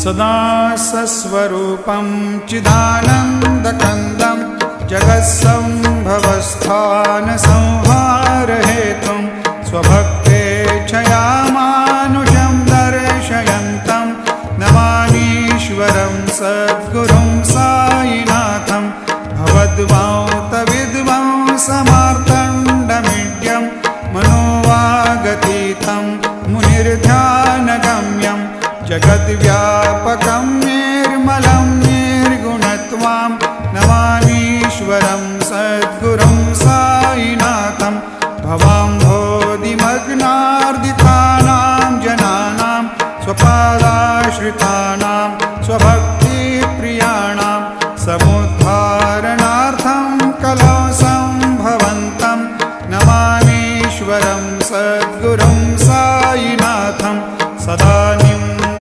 सदा सस्वरूपं चिदानन्दकन्दं जगत्सम्भवस्थानसंहारहेतुं स्वभक्तेच्छया मानुषं दर्शयन्तं नमामीश्वरं सद्गुरुं साईनाथं भवद्वान्तविद्वांसमार्तण्डमीड्यं मनोवागतीतं मुनिर्ध्यानगम्यं जगद्व्यापकं निर्मलं निर्गुणत्वां नमामीश्वरं सद्गुरुं साईनाथं भवाम्भोधिमग्नार्दितानां जनानां स्वपादाश्रितानां स्वभक्तानां